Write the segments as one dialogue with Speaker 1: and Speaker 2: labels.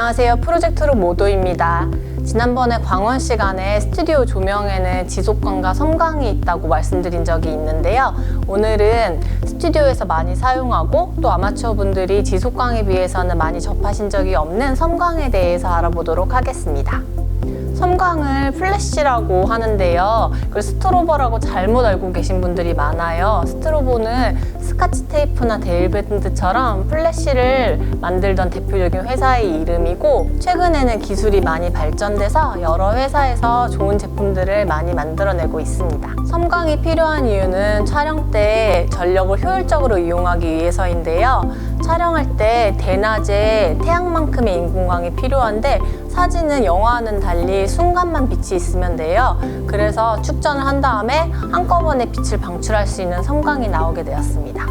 Speaker 1: 안녕하세요. 프로젝트로 모도입니다. 지난번에 광원 시간에 스튜디오 조명에는 지속광과 섬광이 있다고 말씀드린 적이 있는데요. 오늘은 스튜디오에서 많이 사용하고 또 아마추어 분들이 지속광에 비해서는 많이 접하신 적이 없는 섬광에 대해서 알아보도록 하겠습니다. 섬광을 플래시라고 하는데요. 그걸 스트로보라고 잘못 알고 계신 분들이 많아요. 스트로보는 스카치 테이프나 데일밴드처럼 플래시를 만들던 대표적인 회사의 이름이고, 최근에는 기술이 많이 발전돼서 여러 회사에서 좋은 제품들을 많이 만들어내고 있습니다. 섬광이 필요한 이유는 촬영 때 전력을 효율적으로 이용하기 위해서인데요. 촬영할 때 대낮에 태양만큼의 인공광이 필요한데 사진은 영화와는 달리 순간만 빛이 있으면 돼요. 그래서 축전을 한 다음에 한꺼번에 빛을 방출할 수 있는 섬광이 나오게 되었습니다.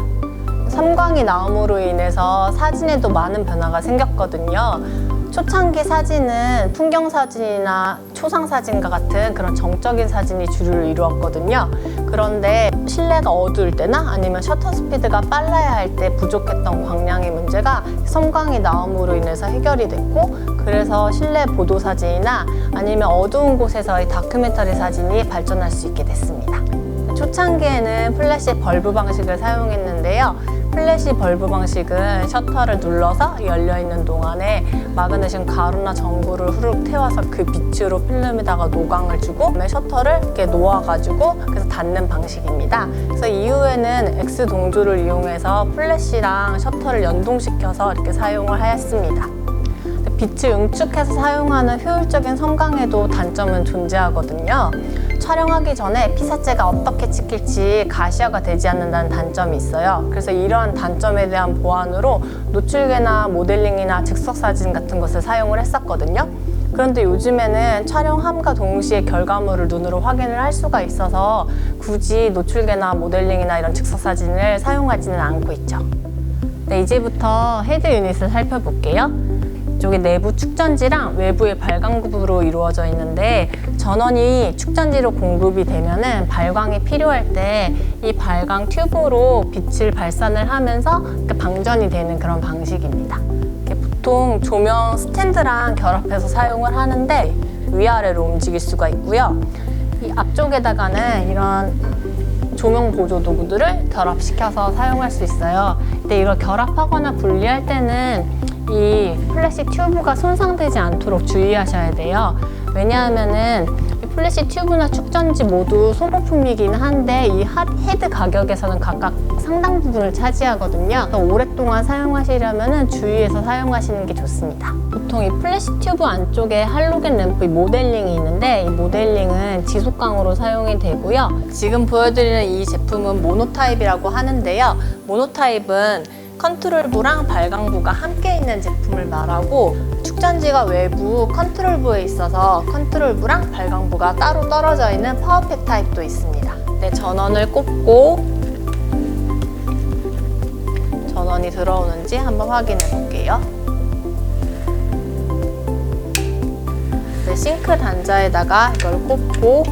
Speaker 1: 섬광이 나옴으로 인해서 사진에도 많은 변화가 생겼거든요. 초창기 사진은 풍경 사진이나 초상 사진과 같은 그런 정적인 사진이 주를 이루었거든요. 그런데 실내가 어두울 때나 아니면 셔터 스피드가 빨라야 할 때 부족했던 광량의 문제가 섬광이 나옴으로 인해서 해결이 됐고, 그래서 실내 보도 사진이나 아니면 어두운 곳에서의 다큐멘터리 사진이 발전할 수 있게 됐습니다. 초창기에는 플래시 벌브 방식을 사용했는데요. 플래시 벌브 방식은 셔터를 눌러서 열려있는 동안에 마그네슘 가루나 전구를 후루룩 태워서 그 빛으로 필름에다가 노광을 주고 셔터를 이렇게 놓아가지고 그래서 닫는 방식입니다. 그래서 이후에는 X 동조를 이용해서 플래시랑 셔터를 연동시켜서 이렇게 사용을 하였습니다. 빛을 응축해서 사용하는 효율적인 섬광에도 단점은 존재하거든요. 촬영하기 전에 피사체가 어떻게 찍힐지 가시화가 되지 않는다는 단점이 있어요. 그래서 이러한 단점에 대한 보완으로 노출계나 모델링이나 즉석사진 같은 것을 사용을 했었거든요. 그런데 요즘에는 촬영함과 동시에 결과물을 눈으로 확인을 할 수가 있어서 굳이 노출계나 모델링이나 이런 즉석사진을 사용하지는 않고 있죠. 네, 이제부터 헤드 유닛을 살펴볼게요. 이쪽에 내부 축전지랑 외부의 발광구로 이루어져 있는데, 전원이 축전지로 공급이 되면은 발광이 필요할 때 이 발광 튜브로 빛을 발산을 하면서 방전이 되는 그런 방식입니다. 보통 조명 스탠드랑 결합해서 사용을 하는데 위아래로 움직일 수가 있고요. 이 앞쪽에다가는 이런 조명 보조 도구들을 결합시켜서 사용할 수 있어요. 근데 이걸 결합하거나 분리할 때는 이 플래시 튜브가 손상되지 않도록 주의하셔야 돼요. 왜냐하면은 이 플래시 튜브나 축전지 모두 소모품이긴 한데 이 헤드 가격에서는 각각 상당 부분을 차지하거든요. 오랫동안 사용하시려면 주의해서 사용하시는 게 좋습니다. 보통 이 플래시 튜브 안쪽에 할로겐 램프 모델링이 있는데, 이 모델링은 지속광으로 사용이 되고요. 지금 보여드리는 이 제품은 모노타입이라고 하는데요. 모노타입은 컨트롤부랑 발광부가 함께 있는 제품을 말하고, 축전지가 외부 컨트롤부에 있어서 컨트롤부랑 발광부가 따로 떨어져 있는 파워팩 타입도 있습니다. 네, 전원을 꼽고 전원이 들어오는지 한번 확인해 볼게요. 네, 싱크 단자에다가 이걸 꼽고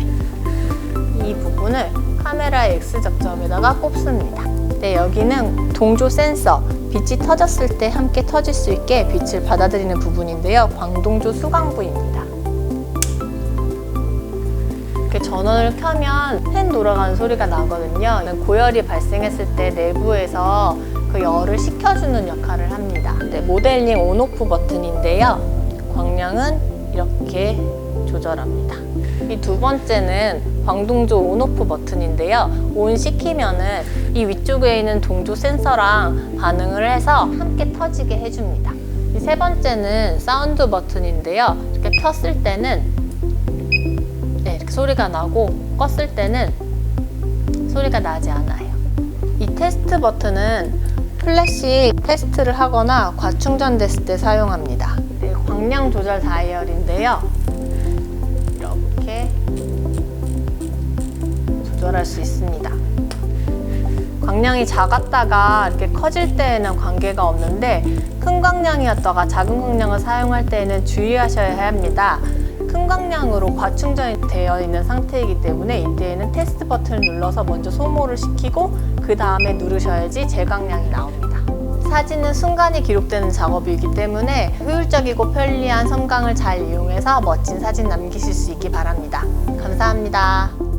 Speaker 1: 이 부분을 카메라의 X접점에다가 꼽습니다. 네, 여기는 동조 센서, 빛이 터졌을 때 함께 터질 수 있게 빛을 받아들이는 부분인데요. 광동조 수광부입니다. 이렇게 전원을 켜면 팬 돌아가는 소리가 나거든요. 고열이 발생했을 때 내부에서 그 열을 식혀주는 역할을 합니다. 네, 모델링 온오프 버튼인데요. 광량은 이렇게 조절합니다. 이 두 번째는 광동조 온오프 버튼인데요. 온 시키면은 이 위쪽에 있는 동조 센서랑 반응을 해서 함께 터지게 해줍니다. 이 세 번째는 사운드 버튼인데요. 이렇게 켰을 때는 네, 이렇게 소리가 나고 껐을 때는 소리가 나지 않아요. 이 테스트 버튼은 플래시 테스트를 하거나 과충전됐을 때 사용합니다. 네, 광량 조절 다이얼인데요. 이렇게 조절할 수 있습니다. 광량이 작았다가 이렇게 커질 때에는 관계가 없는데, 큰 광량이었다가 작은 광량을 사용할 때에는 주의하셔야 합니다. 큰 광량으로 과충전이 되어 있는 상태이기 때문에 이때에는 테스트 버튼을 눌러서 먼저 소모를 시키고 그 다음에 누르셔야지 제광량이 나옵니다. 사진은 순간이 기록되는 작업이기 때문에 효율적이고 편리한 섬광을 잘 이용해서 멋진 사진 남기실 수 있기 바랍니다. 감사합니다.